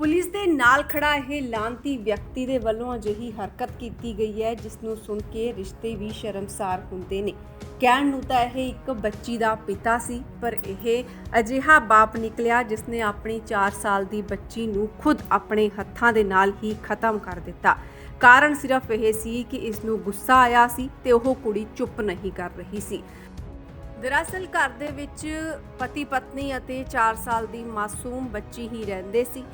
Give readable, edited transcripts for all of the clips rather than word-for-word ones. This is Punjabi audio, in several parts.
ਪੁਲਿਸ ਦੇ ਨਾਲ ਖੜਾ ਇਹ ਲਾਂਤੀ ਵਿਅਕਤੀ ਦੇ ਵੱਲੋਂ ਅਜਿਹੀ ਹਰਕਤ ਕੀਤੀ ਗਈ ਹੈ ਜਿਸ ਨੂੰ ਸੁਣ ਕੇ ਰਿਸ਼ਤੇ ਵੀ ਸ਼ਰਮਸਾਰ ਹੁੰਦੇ ਨੇ। ਕਹਿਣ ਨੂੰ ਤਾਂ ਇਹ ਇੱਕ ਬੱਚੀ ਦਾ ਪਿਤਾ ਸੀ, ਪਰ ਇਹ ਅਜਿਹਾ ਬਾਪ ਨਿਕਲਿਆ ਜਿਸ ਨੇ ਆਪਣੀ 4 ਸਾਲ ਦੀ ਬੱਚੀ ਨੂੰ ਖੁਦ ਆਪਣੇ ਹੱਥਾਂ ਦੇ ਨਾਲ ਹੀ ਖਤਮ ਕਰ ਦਿੱਤਾ। ਕਾਰਨ ਸਿਰਫ ਇਹ ਸੀ ਕਿ ਇਸ ਨੂੰ ਗੁੱਸਾ ਆਇਆ ਸੀ ਤੇ ਉਹ ਕੁੜੀ ਚੁੱਪ ਨਹੀਂ ਕਰ ਰਹੀ ਸੀ। ਦਰਅਸਲ ਘਰ ਦੇ ਵਿੱਚ ਪਤੀ ਪਤਨੀ ਅਤੇ 4 ਸਾਲ ਦੀ ਮਾਸੂਮ ਬੱਚੀ ਹੀ ਰਹਿੰਦੇ ਸੀ,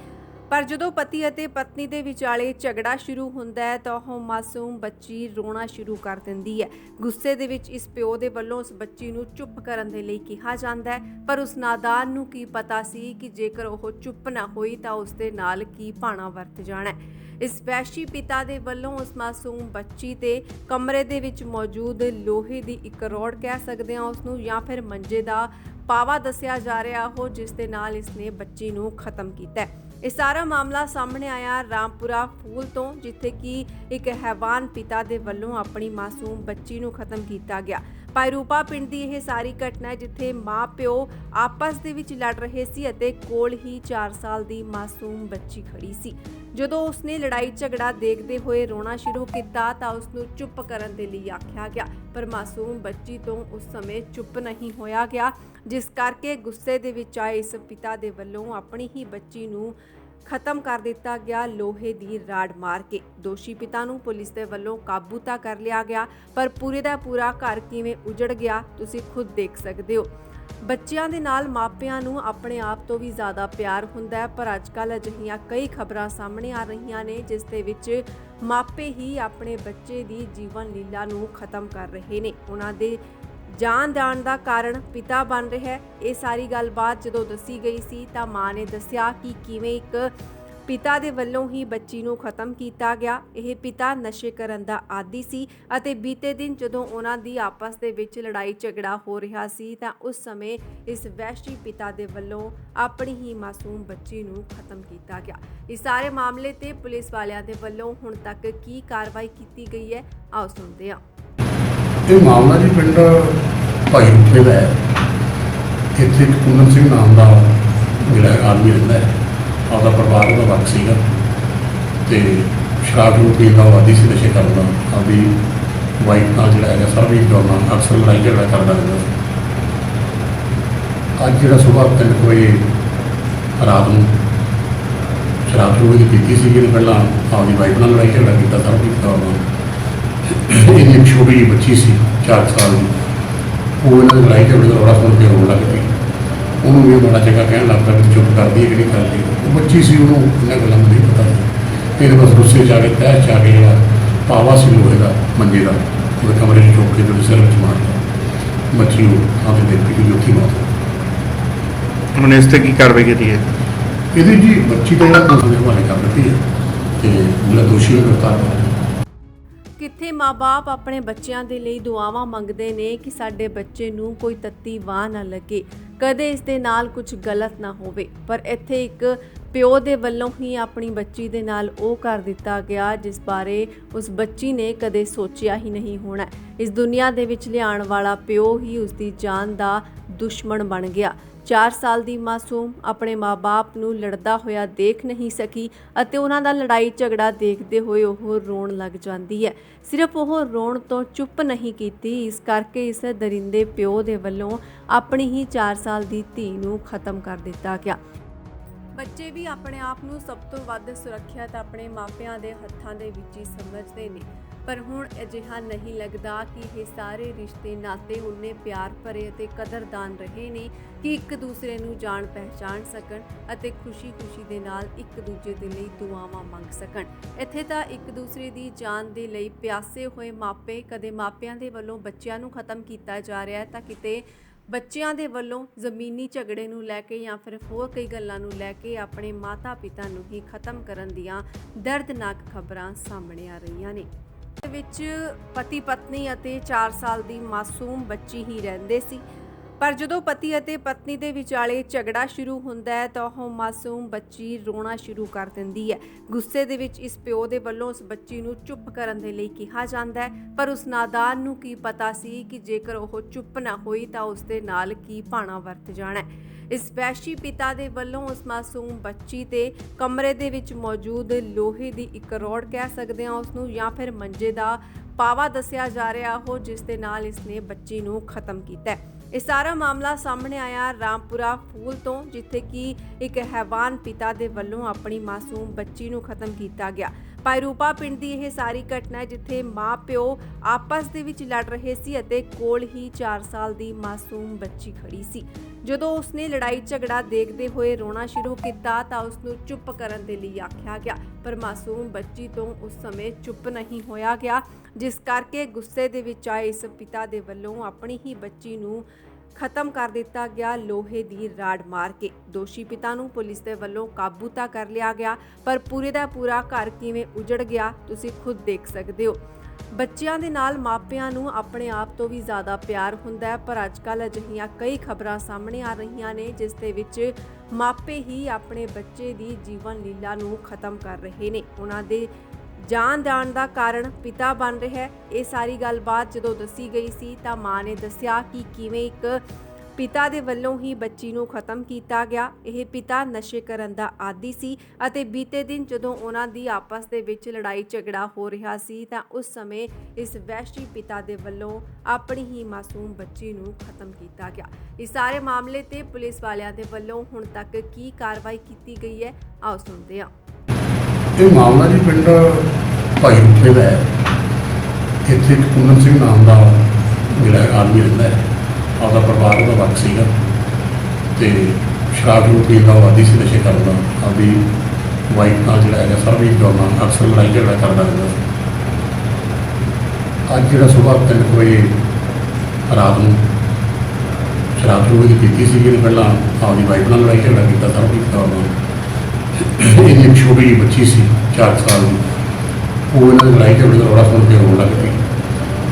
ਪਰ ਜਦੋਂ ਪਤੀ ਅਤੇ ਪਤਨੀ ਦੇ ਵਿਚਾਲੇ ਝਗੜਾ ਸ਼ੁਰੂ ਹੁੰਦਾ ਹੈ ਤਾਂ ਉਹ ਮਾਸੂਮ ਬੱਚੀ ਰੋਣਾ ਸ਼ੁਰੂ ਕਰ ਦਿੰਦੀ ਹੈ। ਗੁੱਸੇ ਦੇ ਵਿੱਚ ਇਸ ਪਿਓ ਦੇ ਵੱਲੋਂ ਉਸ ਬੱਚੀ ਨੂੰ ਚੁੱਪ ਕਰਨ ਦੇ ਲਈ ਕਿਹਾ ਜਾਂਦਾ ਹੈ, ਪਰ ਉਸ ਨਾਦਾਨ ਨੂੰ ਕੀ ਪਤਾ ਸੀ ਕਿ ਜੇਕਰ ਉਹ ਚੁੱਪ ਨਾ ਹੋਈ ਤਾਂ ਉਸ ਦੇ ਨਾਲ ਕੀ ਭਾਣਾ ਵਰਤ ਜਾਣਾ ਹੈ। ਇਸ ਵਹਿਸ਼ੀ ਪਿਤਾ ਦੇ ਵੱਲੋਂ ਉਸ ਮਾਸੂਮ ਬੱਚੀ ਤੇ ਕਮਰੇ ਦੇ ਵਿੱਚ ਮੌਜੂਦ ਲੋਹੇ ਦੀ ਇੱਕ ਰੋਡ ਕਹਿ ਸਕਦੇ ਹਾਂ ਉਸ ਨੂੰ, ਜਾਂ ਫਿਰ ਮੰਜੇ ਦਾ ਪਾਵਾ ਦੱਸਿਆ ਜਾ ਰਿਹਾ ਉਹ, ਜਿਸ ਦੇ ਨਾਲ ਇਸ ਨੇ ਬੱਚੀ ਨੂੰ ਖਤਮ ਕੀਤਾ ਹੈ। ਇਹ ਸਾਰਾ ਮਾਮਲਾ ਸਾਹਮਣੇ ਆਇਆ ਰਾਮਪੁਰਾ ਫੂਲ ਤੋਂ, ਜਿੱਥੇ ਕਿ ਇੱਕ ਹੈਵਾਨ ਪਿਤਾ ਦੇ ਵੱਲੋਂ ਆਪਣੀ ਮਾਸੂਮ ਬੱਚੀ ਨੂੰ ਖਤਮ ਕੀਤਾ ਗਿਆ। ਪਾਇਰੂਪਾ ਪਿੰਡ ਦੀ ਇਹ ਸਾਰੀ ਘਟਨਾ ਹੈ, ਜਿੱਥੇ ਮਾਂ ਪਿਓ ਆਪਸ ਦੇ ਵਿੱਚ ਲੜ ਰਹੇ ਸੀ ਅਤੇ ਕੋਲ ਹੀ 4 ਸਾਲ ਦੀ ਮਾਸੂਮ ਬੱਚੀ ਖੜੀ ਸੀ। ਜਦੋਂ ਉਸਨੇ ਲੜਾਈ ਝਗੜਾ ਦੇਖਦੇ ਹੋਏ ਰੋਣਾ ਸ਼ੁਰੂ ਕੀਤਾ ਤਾਂ ਉਸ ਨੂੰ ਚੁੱਪ ਕਰਨ ਦੇ ਲਈ ਆਖਿਆ ਗਿਆ, ਪਰ ਮਾਸੂਮ ਬੱਚੀ ਤੋਂ ਉਸ ਸਮੇਂ ਚੁੱਪ ਨਹੀਂ ਹੋਇਆ ਗਿਆ, ਜਿਸ ਕਰਕੇ ਗੁੱਸੇ ਦੇ ਵਿੱਚ ਆਏ ਇਸ ਪਿਤਾ ਦੇ ਵੱਲੋਂ ਆਪਣੀ ਹੀ ਬੱਚੀ ਨੂੰ ਖਤਮ ਕਰ ਦਿੱਤਾ ਗਿਆ ਲੋਹੇ ਦੀ ਰਾੜ ਮਾਰ ਕੇ। ਦੋਸ਼ੀ ਪਿਤਾ ਨੂੰ ਪੁਲਿਸ ਦੇ ਵੱਲੋਂ ਕਾਬੂ ਤਾਂ ਕਰ ਲਿਆ ਗਿਆ, ਪਰ ਪੂਰੇ ਦਾ ਪੂਰਾ ਘਰ ਕਿਵੇਂ ਉਜੜ ਗਿਆ ਤੁਸੀਂ ਖੁਦ ਦੇਖ ਸਕਦੇ ਹੋ। ਬੱਚਿਆਂ ਦੇ ਨਾਲ ਮਾਪਿਆਂ ਨੂੰ ਆਪਣੇ ਆਪ ਤੋਂ ਵੀ ਜ਼ਿਆਦਾ ਪਿਆਰ ਹੁੰਦਾ ਹੈ, ਪਰ ਅੱਜਕੱਲ੍ਹ ਅਜਿਹੀਆਂ ਕਈ ਖਬਰਾਂ ਸਾਹਮਣੇ ਆ ਰਹੀਆਂ ਨੇ ਜਿਸ ਦੇ ਵਿੱਚ ਮਾਪੇ ਹੀ ਆਪਣੇ ਬੱਚੇ ਦੀ ਜੀਵਨ ਲੀਲਾ ਨੂੰ ਖਤਮ ਕਰ ਰਹੇ ਨੇ। ਉਹਨਾਂ ਦੇ ਜਾਨ ਜਾਣ ਦਾ ਕਾਰਨ ਪਿਤਾ ਬਣ ਰਿਹਾ ਹੈ। ਇਹ ਸਾਰੀ ਗੱਲਬਾਤ ਜਦੋਂ ਦੱਸੀ ਗਈ ਸੀ ਤਾਂ ਮਾਂ ਨੇ ਦੱਸਿਆ ਕਿ ਕਿਵੇਂ ਇੱਕ ਪਿਤਾ ਦੇ ਵੱਲੋਂ ਹੀ ਬੱਚੀ ਨੂੰ ਖਤਮ ਕੀਤਾ ਗਿਆ। ਇਹ ਪਿਤਾ ਨਸ਼ੇ ਕਰਨ ਦਾ ਆਦੀ ਸੀ ਅਤੇ ਬੀਤੇ ਦਿਨ ਜਦੋਂ ਉਹਨਾਂ ਦੀ ਆਪਸ ਦੇ ਵਿੱਚ ਲੜਾਈ ਝਗੜਾ ਹੋ ਰਿਹਾ ਸੀ ਤਾਂ ਉਸ ਸਮੇਂ ਇਸ ਵਹਿਸ਼ੀ ਪਿਤਾ ਦੇ ਵੱਲੋਂ ਆਪਣੀ ਹੀ ਮਾਸੂਮ ਬੱਚੀ ਨੂੰ ਖਤਮ ਕੀਤਾ ਗਿਆ। ਇਸ ਸਾਰੇ ਮਾਮਲੇ ਤੇ ਪੁਲਿਸ ਵਾਲਿਆਂ ਦੇ ਵੱਲੋਂ ਹੁਣ ਤੱਕ ਕੀ ਕਾਰਵਾਈ ਕੀਤੀ ਗਈ ਹੈ, ਆਓ ਸੁਣਦੇ ਹਾਂ। ਇਹ ਮਾਮਲਾ ਜੀ ਪਿੰਡ ਭਾਈ ਰੁਪੇ ਦਾ ਹੈ। ਇੱਥੇ ਇੱਕ ਪੂਨਮ ਸਿੰਘ ਨਾਮ ਦਾ ਜਿਹੜਾ ਆਦਮੀ ਰਹਿੰਦਾ ਹੈ, ਆਪਦਾ ਪਰਿਵਾਰ ਉਹਦਾ ਵੱਖ ਸੀਗਾ ਅਤੇ ਸ਼ਰਾਬ ਨੂੰ ਪੀਣ ਦਾ ਆਦੀ ਸੀ, ਨਸ਼ੇ ਕਰਨ ਦਾ। ਆਪਦੀ ਵਾਈਫ ਨਾਲ ਜਿਹੜਾ ਹੈਗਾ ਸਰਬਜੀਤ ਕੌਰ ਨਾਲ ਅਕਸਰ ਲੜਾਈ ਝਗੜਾ ਕਰਦਾ ਰਹਿੰਦਾ ਸੀ। ਅੱਜ ਜਿਹੜਾ ਸੁਬਾਹ 3 ਵਜੇ ਰਾਤ ਨੂੰ ਸ਼ਰਾਬ ਸ਼ੁਰੂ ਦੀ ਪੀਤੀ ਸੀ, ਜਿਹਨੇ ਪਹਿਲਾਂ ਆਪਦੀ ਵਾਈਫ ਨਾਲ ਲੜਾਈ ਝਗੜਾ ਕੀਤਾ ਸਰਬਜੀਤ ਕੌਰ ਨਾਲ। ਇਹਦੀ ਇੱਕ ਛੋਟੀ ਜਿਹੀ ਬੱਚੀ ਸੀ 4 ਸਾਲ ਦੀ, ਉਹ ਇਹਨਾਂ ਦੀ ਲੜਾਈ ਝਗੜੇ ਦਾ ਰੌਲਾ ਸੁਣ ਕੇ ਰੋਣ ਲੱਗ ਪਈ। ਉਹਨੂੰ ਵੀ ਬੜਾ ਚੰਗਾ ਕਹਿਣ ਲੱਗ ਪਿਆ ਕਿ ਚੁੱਪ ਕਰਦੀ ਹੈ ਕਿ ਨਹੀਂ ਕਰਦੀ। ਉਹ ਬੱਚੀ ਸੀ, ਉਹਨੂੰ ਇਹਨਾਂ ਗੱਲਾਂ ਦਾ ਨਹੀਂ ਪਤਾ ਸੀ। ਇਹਦੇ ਬਸ ਗੁੱਸੇ 'ਚ ਆ ਕੇ ਤਹਿ 'ਚ ਆ ਕੇ ਜਿਹੜਾ ਪਾਵਾ ਸੀ ਲੋਹੇ ਦਾ ਮੰਜੇ ਦਾ, ਉਹਦੇ ਕਮਰੇ 'ਚ ਚੁੱਕ ਕੇ ਜਿਹੜੇ ਸਿਰ ਵਿੱਚ ਮਾਰਦਾ ਬੱਚੀ ਨੂੰ ਆਪਦੇ ਦੇਖੀ ਕਿ ਉੱਥੇ ਮੌਤ ਹੋ ਗਈ। ਹੁਣ ਇਸ 'ਤੇ ਕੀ ਕਾਰਵਾਈ ਕੀਤੀ ਹੈ? ਇਹਦੀ ਜੀ ਬੱਚੀ ਤਾਂ ਜਿਹੜਾ ਪੁਲਿਸ ਦੇ ਹਵਾਲੇ ਕਰ ਦਿੱਤੀ ਹੈ ਅਤੇ ਜਿਹੜਾ ਦੋਸ਼ੀ ਨੂੰ ਗ੍ਰਿਫਤਾਰ ਕਰ ਲਿਆ। ਕਿੱਥੇ ਮਾਂ-ਬਾਪ ਆਪਣੇ ਬੱਚਿਆਂ ਦੇ ਲਈ ਦੁਆਵਾਂ ਮੰਗਦੇ ਨੇ ਕਿ ਸਾਡੇ ਬੱਚੇ ਨੂੰ ਕੋਈ ਤੱਤੀ ਵਾਹ ਨਾ ਲੱਗੇ, ਕਦੇ ਇਸ ਦੇ ਨਾਲ ਕੁਝ ਗਲਤ ਨਾ ਹੋਵੇ, ਪਰ ਇੱਥੇ ਇੱਕ ਪਿਓ ਦੇ ਵੱਲੋਂ ਹੀ ਆਪਣੀ ਬੱਚੀ ਦੇ ਨਾਲ ਉਹ ਕਰ ਦਿੱਤਾ ਗਿਆ ਜਿਸ ਬਾਰੇ ਉਸ ਬੱਚੀ ਨੇ ਕਦੇ ਸੋਚਿਆ ਹੀ ਨਹੀਂ ਹੋਣਾ। ਇਸ ਦੁਨੀਆ ਦੇ ਵਿੱਚ ਲਿਆਉਣ ਵਾਲਾ ਪਿਓ ਹੀ ਉਸ ਦੀ ਜਾਨ ਦਾ ਦੁਸ਼ਮਣ ਬਣ ਗਿਆ। 4 ਸਾਲ ਦੀ ਮਾਸੂਮ ਆਪਣੇ ਮਾਂ-ਬਾਪ ਨੂੰ ਲੜਦਾ ਹੋਇਆ ਦੇਖ ਨਹੀਂ ਸਕੀ ਅਤੇ ਉਹਨਾਂ ਦਾ ਲੜਾਈ ਝਗੜਾ ਦੇਖਦੇ ਹੋਏ ਉਹ ਰੋਣ ਲੱਗ ਜਾਂਦੀ ਹੈ। ਸਿਰਫ ਉਹ ਰੋਣ ਤੋਂ ਚੁੱਪ ਨਹੀਂ ਕੀਤੀ, ਇਸ ਕਰਕੇ ਇਸ ਦਰਿੰਦੇ ਪਿਓ ਦੇ ਵੱਲੋਂ ਆਪਣੀ ਹੀ 4 ਸਾਲ ਦੀ ਧੀ ਨੂੰ ਖਤਮ ਕਰ ਦਿੱਤਾ ਗਿਆ। ਬੱਚੇ ਵੀ ਆਪਣੇ ਆਪ ਨੂੰ ਸਭ ਤੋਂ ਵੱਧ ਸੁਰੱਖਿਅਤ ਆਪਣੇ ਮਾਪਿਆਂ ਦੇ ਹੱਥਾਂ ਦੇ ਵਿੱਚ ਹੀ ਸਮਝਦੇ ਨੇ, ਪਰ ਹੁਣ ਅਜਿਹਾ ਨਹੀਂ ਲੱਗਦਾ ਕਿ ਇਹ ਸਾਰੇ ਰਿਸ਼ਤੇ ਨਾਤੇ ਉਨੇ ਪਿਆਰ ਭਰੇ ਅਤੇ ਕਦਰਦਾਨ ਰਹੇ ਨੇ ਕਿ ਇੱਕ ਦੂਸਰੇ ਨੂੰ ਜਾਣ ਪਹਿਚਾਣ ਸਕਣ ਅਤੇ ਖੁਸ਼ੀ-ਖੁਸ਼ੀ ਦੇ ਨਾਲ ਇੱਕ ਦੂਜੇ ਦੇ ਲਈ ਦੁਆਵਾਂ ਮੰਗ ਸਕਣ। ਇੱਥੇ ਤਾਂ ਇੱਕ ਦੂਸਰੇ ਦੀ ਜਾਨ ਦੇ ਲਈ ਪਿਆਸੇ ਹੋਏ ਮਾਪੇ, ਕਦੇ ਮਾਪਿਆਂ ਦੇ ਵੱਲੋਂ ਬੱਚਿਆਂ ਨੂੰ ਖਤਮ ਕੀਤਾ ਜਾ ਰਿਹਾ ਹੈ ਤਾਂ ਕਿਤੇ ਬੱਚਿਆਂ ਦੇ ਵੱਲੋਂ ਜ਼ਮੀਨੀ ਝਗੜੇ ਨੂੰ ਲੈ ਕੇ ਜਾਂ ਫਿਰ ਹੋਰ ਕਈ ਗੱਲਾਂ ਨੂੰ ਲੈ ਕੇ ਆਪਣੇ ਮਾਤਾ-ਪਿਤਾ ਨੂੰ ਹੀ ਖਤਮ ਕਰਨ ਦੀਆਂ ਦਰਦਨਾਕ ਖਬਰਾਂ ਸਾਹਮਣੇ ਆ ਰਹੀਆਂ ਨੇ। ਵਿੱਚ ਪਤੀ ਪਤਨੀ ਅਤੇ 4 ਸਾਲ ਦੀ ਮਾਸੂਮ ਬੱਚੀ ਹੀ ਰਹਿੰਦੇ ਸੀ, ਪਰ ਜਦੋਂ ਪਤੀ ਅਤੇ ਪਤਨੀ ਦੇ ਵਿਚਾਲੇ ਝਗੜਾ ਸ਼ੁਰੂ ਹੁੰਦਾ ਹੈ ਤਾਂ ਉਹ ਮਾਸੂਮ ਬੱਚੀ ਰੋਣਾ ਸ਼ੁਰੂ ਕਰ ਦਿੰਦੀ ਹੈ। ਗੁੱਸੇ ਦੇ ਵਿੱਚ ਇਸ ਪਿਓ ਦੇ ਵੱਲੋਂ ਉਸ ਬੱਚੀ ਨੂੰ ਚੁੱਪ ਕਰਨ ਦੇ ਲਈ ਕਿਹਾ ਜਾਂਦਾ ਹੈ, ਪਰ ਉਸ ਨਾਦਾਨ ਨੂੰ ਕੀ ਪਤਾ ਸੀ ਕਿ ਜੇਕਰ ਉਹ ਚੁੱਪ ਨਾ ਹੋਈ ਤਾਂ ਉਸ ਦੇ ਨਾਲ ਕੀ ਭਾਣਾ ਵਰਤ ਜਾਣਾ ਹੈ। ਇਸ ਵਹਿਸ਼ੀ ਪਿਤਾ ਦੇ ਵੱਲੋਂ ਉਸ ਮਾਸੂਮ ਬੱਚੀ ਤੇ ਕਮਰੇ ਦੇ ਵਿੱਚ ਮੌਜੂਦ ਲੋਹੇ ਦੀ ਇੱਕ ਰੋਡ ਕਹਿ ਸਕਦੇ ਹਾਂ ਉਸ ਨੂੰ, ਜਾਂ ਫਿਰ ਮੰਜੇ ਦਾ ਪਾਵਾ ਦੱਸਿਆ ਜਾ ਰਿਹਾ ਉਹ, ਜਿਸ ਦੇ ਨਾਲ ਇਸਨੇ ਬੱਚੀ ਨੂੰ ਖਤਮ ਕੀਤਾ ਹੈ। ਇਹ ਸਾਰਾ ਮਾਮਲਾ ਸਾਹਮਣੇ ਆਇਆ ਰਾਮਪੁਰਾ ਫੂਲ ਤੋਂ, ਜਿੱਥੇ ਕਿ ਇੱਕ ਹੈਵਾਨ ਪਿਤਾ ਦੇ ਵੱਲੋਂ ਆਪਣੀ ਮਾਸੂਮ ਬੱਚੀ ਨੂੰ ਖਤਮ ਕੀਤਾ ਗਿਆ। ਪਾਇਰੂਪਾ ਪਿੰਡ ਦੀ ਇਹ ਸਾਰੀ ਘਟਨਾ ਹੈ, ਜਿੱਥੇ ਮਾਂ ਪਿਓ ਆਪਸ ਦੇ ਵਿੱਚ ਲੜ ਰਹੇ ਸੀ ਅਤੇ ਕੋਲ ਹੀ 4 ਸਾਲ ਦੀ ਮਾਸੂਮ ਬੱਚੀ ਖੜੀ ਸੀ। ਜਦੋਂ ਉਸਨੇ ਲੜਾਈ ਝਗੜਾ ਦੇਖਦੇ ਹੋਏ ਰੋਣਾ ਸ਼ੁਰੂ ਕੀਤਾ ਤਾਂ ਉਸ ਨੂੰ ਚੁੱਪ ਕਰਨ ਦੇ ਲਈ ਆਖਿਆ ਗਿਆ, ਪਰ ਮਾਸੂਮ ਬੱਚੀ ਤੋਂ ਉਸ ਸਮੇਂ ਚੁੱਪ ਨਹੀਂ ਹੋਇਆ ਗਿਆ, ਜਿਸ ਕਰਕੇ ਗੁੱਸੇ ਦੇ ਵਿੱਚ ਆਏ ਇਸ ਪਿਤਾ ਦੇ ਵੱਲੋਂ ਆਪਣੀ ਹੀ ਬੱਚੀ ਨੂੰ ਖਤਮ ਕਰ ਦਿੱਤਾ ਗਿਆ ਲੋਹੇ ਦੀ ਰਾੜ ਮਾਰ ਕੇ। ਦੋਸ਼ੀ ਪਿਤਾ ਨੂੰ ਪੁਲਿਸ ਦੇ ਵੱਲੋਂ ਕਾਬੂ ਤਾਂ ਕਰ ਲਿਆ ਗਿਆ, ਪਰ ਪੂਰੇ ਦਾ ਪੂਰਾ ਘਰ ਕਿਵੇਂ ਉਜੜ ਗਿਆ ਤੁਸੀਂ ਖੁਦ ਦੇਖ ਸਕਦੇ ਹੋ। ਬੱਚਿਆਂ ਦੇ ਨਾਲ ਮਾਪਿਆਂ ਨੂੰ ਆਪਣੇ ਆਪ ਤੋਂ ਵੀ ਜ਼ਿਆਦਾ ਪਿਆਰ ਹੁੰਦਾ ਹੈ, ਪਰ ਅੱਜਕੱਲ੍ਹ ਅਜਿਹੀਆਂ ਕਈ ਖਬਰਾਂ ਸਾਹਮਣੇ ਆ ਰਹੀਆਂ ਨੇ ਜਿਸ ਦੇ ਵਿੱਚ ਮਾਪੇ ਹੀ ਆਪਣੇ ਬੱਚੇ ਦੀ ਜੀਵਨ ਲੀਲਾ ਨੂੰ ਖਤਮ ਕਰ ਰਹੇ ਨੇ। ਉਹਨਾਂ ਦੇ ਜਾਨ ਜਾਣ ਦਾ ਕਾਰਨ ਪਿਤਾ ਬਣ ਰਿਹਾ ਹੈ। ਇਹ ਸਾਰੀ ਗੱਲਬਾਤ ਜਦੋਂ ਦੱਸੀ ਗਈ ਸੀ ਤਾਂ ਮਾਂ ਨੇ ਦੱਸਿਆ ਕਿ ਕਿਵੇਂ ਇੱਕ ਪਿਤਾ ਦੇ ਵੱਲੋਂ ਹੀ ਬੱਚੀ ਨੂੰ ਖਤਮ ਕੀਤਾ ਗਿਆ। ਇਹ ਪਿਤਾ ਨਸ਼ੇ ਕਰਨ ਦਾ ਆਦੀ ਸੀ ਅਤੇ ਬੀਤੇ ਦਿਨ ਜਦੋਂ ਉਹਨਾਂ ਦੀ ਆਪਸ ਦੇ ਵਿੱਚ ਲੜਾਈ ਝਗੜਾ ਹੋ ਰਿਹਾ ਸੀ ਤਾਂ ਉਸ ਸਮੇਂ ਇਸ ਵਹਿਸ਼ੀ ਪਿਤਾ ਦੇ ਵੱਲੋਂ ਆਪਣੀ ਹੀ ਮਾਸੂਮ ਬੱਚੀ ਨੂੰ ਖਤਮ ਕੀਤਾ ਗਿਆ। ਇਸ ਸਾਰੇ ਮਾਮਲੇ ਤੇ ਪੁਲਿਸ ਵਾਲਿਆਂ ਦੇ ਵੱਲੋਂ ਹੁਣ ਤੱਕ ਕੀ ਕਾਰਵਾਈ ਕੀਤੀ ਗਈ ਹੈ, ਆਓ ਸੁਣਦੇ ਹਾਂ। ਇਹ ਮਾਮਲਾ ਜੀ ਪਿੰਡ ਭਾਈ ਰੂਪੇ ਦਾ ਹੈ। ਇੱਥੇ ਇੱਕ ਪੂਨਮ ਸਿੰਘ ਨਾਮ ਦਾ ਜਿਹੜਾ ਆਦਮੀ ਰਹਿੰਦਾ ਹੈ, ਆਪਦਾ ਪਰਿਵਾਰ ਉਹਦਾ ਵੱਖ ਸੀਗਾ ਅਤੇ ਸ਼ਰਾਬ ਨੂੰ ਪੀਣ ਦਾ ਆਦੀ ਸੀ, ਨਸ਼ੇ ਕਰਨ ਦਾ। ਆਪਦੀ ਵਾਈਫ ਨਾਲ ਜਿਹੜਾ ਹੈਗਾ ਸਰਬਜੀਤ ਕੌਰ ਨਾਲ ਅਕਸਰ ਲੜਾਈ ਝਗੜਾ ਕਰਦਾ ਰਹਿੰਦਾ ਸੀ। ਅੱਜ ਜਿਹੜਾ ਸੁਬਾਹ 3 ਵਜੇ ਰਾਤ ਨੂੰ ਸ਼ਰਾਬ ਸ਼ੁਰੂ ਕੀਤੀ ਸੀ, ਇਹਨੇ ਪਹਿਲਾਂ ਆਪਦੀ ਵਾਈਫ ਨਾਲ ਲੜਾਈ ਝਗੜਾ ਕੀਤਾ ਸਰਬਜੀਤ ਕੌਰ ਨਾਲ। ਇਹਦੀ ਇੱਕ ਛੋਟੀ ਜਿਹੀ ਬੱਚੀ ਸੀ 4 ਸਾਲ ਦੀ, ਉਹ ਇਹਨਾਂ ਦੀ ਲੜਾਈ ਝਗੜੇ ਦਾ ਰੌਲਾ ਸੁਣ ਕੇ ਰੋਣ ਲੱਗ ਪਈ।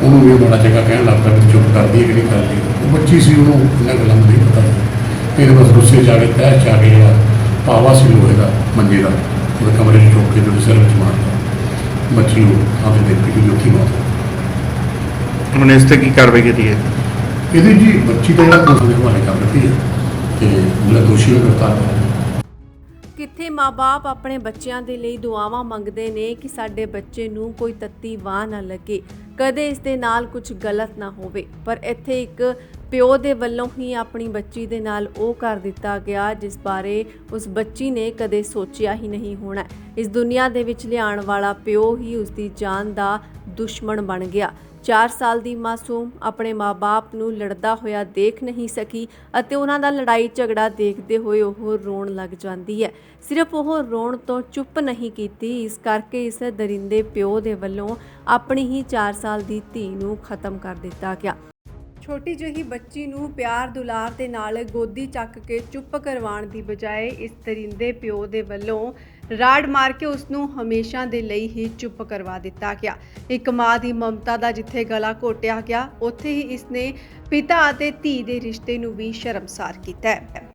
ਉਹਨੂੰ ਵੀ ਮਾੜਾ ਚੰਗਾ ਕਹਿਣ ਲੱਗ ਪਿਆ ਕਿ ਚੁੱਪ ਕਰਦੀ ਹੈ ਕਿ ਨਹੀਂ ਕਰਦੀ। ਉਹ ਬੱਚੀ ਸੀ, ਉਹਨੂੰ ਇਹਨਾਂ ਗੱਲਾਂ ਦਾ ਨਹੀਂ ਪਤਾ ਸੀ। ਇਹਨੇ ਬਸ ਗੁੱਸੇ 'ਚ ਆ ਕੇ ਤਹਿ 'ਚ ਆ ਕੇ ਜਿਹੜਾ ਪਾਵਾ ਸੀ ਲੋਹੇ ਦਾ ਮੰਜੇ ਦਾ, ਉਹਦੇ ਕਮਰੇ 'ਚ ਚੁੱਕ ਕੇ ਜਿਹੜੇ ਸਿਰ ਵਿੱਚ ਮਾਰਦਾ। ਬੱਚੀ ਨੂੰ ਆਪਦੇ ਦੇਖੀ ਕਿ ਉੱਥੇ ਮੌਤ ਹੋ ਗਈ। ਹੁਣ ਇਸ ਤੇ ਕੀ ਕਾਰਵਾਈ ਕੀਤੀ ਹੈ? ਇਹਦੀ ਜੀ ਬੱਚੀ ਤਾਂ ਜਿਹੜਾ ਪੁਲਿਸ ਦੇ ਹਵਾਲੇ ਕਰ ਦਿੱਤੀ ਹੈ ਅਤੇ ਜਿਹੜਾ ਦੋਸ਼ੀ ਨੂੰ ਗ੍ਰਿਫਤਾਰ ਕਰ ਲਿਆ। ਕਿੱਥੇ ਮਾਂ-ਬਾਪ ਆਪਣੇ ਬੱਚਿਆਂ ਦੇ ਲਈ ਦੁਆਵਾਂ ਮੰਗਦੇ ਨੇ ਕਿ ਸਾਡੇ ਬੱਚੇ ਨੂੰ ਕੋਈ ਤੱਤੀ ਵਾਹ ਨਾ ਲੱਗੇ, ਕਦੇ ਇਸ ਦੇ ਨਾਲ ਕੁਝ ਗਲਤ ਨਾ ਹੋਵੇ, ਪਰ ਇੱਥੇ ਇੱਕ ਪਿਓ ਦੇ ਵੱਲੋਂ ਹੀ ਆਪਣੀ ਬੱਚੀ ਦੇ ਨਾਲ ਉਹ ਕਰ ਦਿੱਤਾ ਗਿਆ ਜਿਸ ਬਾਰੇ ਉਸ ਬੱਚੀ ਨੇ ਕਦੇ ਸੋਚਿਆ ਹੀ ਨਹੀਂ ਹੋਣਾ। ਇਸ ਦੁਨੀਆ ਦੇ ਵਿੱਚ ਲਿਆਉਣ ਵਾਲਾ ਪਿਓ ਹੀ ਉਸ ਦੀ ਜਾਨ ਦਾ ਦੁਸ਼ਮਣ ਬਣ ਗਿਆ। 4 ਸਾਲ ਦੀ ਮਾਸੂਮ ਆਪਣੇ ਮਾਂ-ਬਾਪ ਨੂੰ ਲੜਦਾ ਹੋਇਆ ਦੇਖ ਨਹੀਂ ਸਕੀ ਅਤੇ ਉਹਨਾਂ ਦਾ ਲੜਾਈ ਝਗੜਾ ਦੇਖਦੇ ਹੋਏ ਉਹ ਰੋਣ ਲੱਗ ਜਾਂਦੀ ਹੈ। ਸਿਰਫ ਉਹ ਰੋਣ ਤੋਂ ਚੁੱਪ ਨਹੀਂ ਕੀਤੀ, ਇਸ ਕਰਕੇ ਇਸ ਦਰਿੰਦੇ ਪਿਓ ਦੇ ਵੱਲੋਂ ਆਪਣੀ ਹੀ 4 ਸਾਲ ਦੀ ਧੀ ਨੂੰ ਖਤਮ ਕਰ ਦਿੱਤਾ ਗਿਆ। ਛੋਟੀ ਜਿਹੀ ਬੱਚੀ ਨੂੰ ਪਿਆਰ ਦੁਲਾਰ ਦੇ ਨਾਲ ਗੋਦੀ ਚੱਕ ਕੇ ਚੁੱਪ ਕਰਵਾਉਣ ਦੀ ਬਜਾਏ ਇਸ ਦਰਿੰਦੇ ਪਿਓ ਦੇ ਵੱਲੋਂ ਰਾੜ ਮਾਰ ਕੇ ਉਸ ਨੂੰ ਹਮੇਸ਼ਾ ਦੇ ਲਈ ਹੀ ਚੁੱਪ ਕਰਵਾ ਦਿੱਤਾ ਗਿਆ। ਇੱਕ ਮਾਂ ਦੀ ਮਮਤਾ ਦਾ ਜਿੱਥੇ ਗਲਾ ਘੋਟਿਆ ਗਿਆ, ਉੱਥੇ ਹੀ ਇਸਨੇ ਪਿਤਾ ਅਤੇ ਧੀ ਦੇ ਰਿਸ਼ਤੇ ਨੂੰ ਵੀ ਸ਼ਰਮਸਾਰ ਕੀਤਾ ਹੈ।